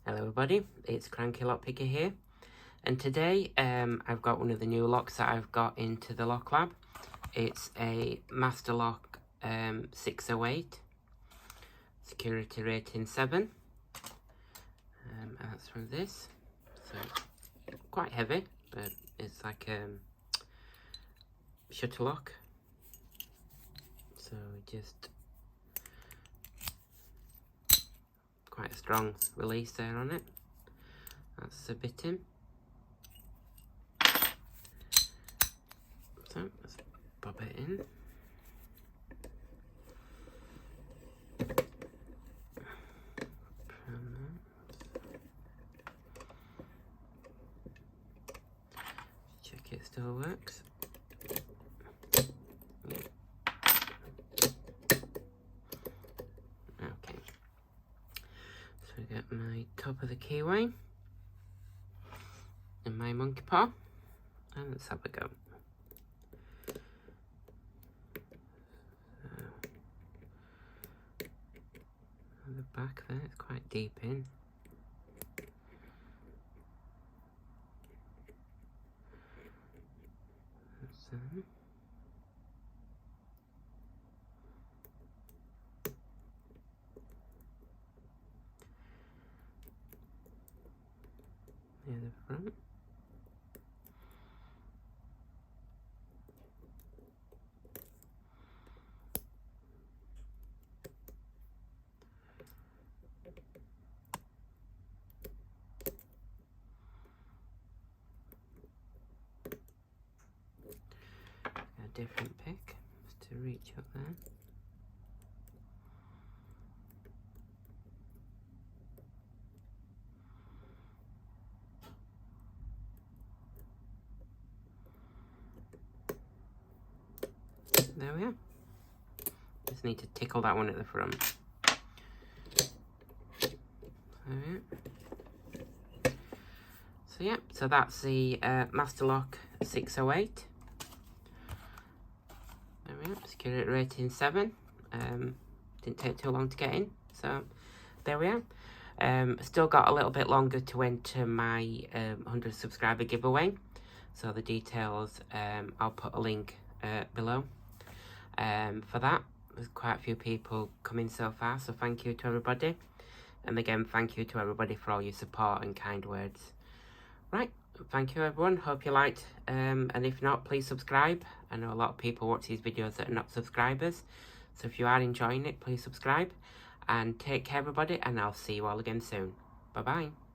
Hello everybody, it's Cranky Lockpicker here, and today I've got one of the new locks that I've got into the LackLab. It's a Master Lock 608, security rating 7, and that's from this, so quite heavy, but it's like a shutter lock, so just quite a strong release there on it. That's a bit in. So let's pop it in. Check it still works. Okay. So I got my top of the keyway and my monkey paw, and let's have a go. So, the back there, it's quite deep in. So, near the front. A different pick just to reach up there. There we are. Just need to tickle that one at the front. So yeah, so that's the Master Lock 608. There we are, security rating 7. Didn't take too long to get in, so there we are. Still got a little bit longer to enter my 100 subscriber giveaway. So the details, I'll put a link below. For that, there's quite a few people coming so far, so thank you to everybody. And again, thank you to everybody for all your support and kind words. Right, thank you everyone, hope you liked, and if not, please subscribe. I know a lot of people watch these videos that are not subscribers, so if you are enjoying it, please subscribe, and take care everybody, and I'll see you all again soon. Bye bye.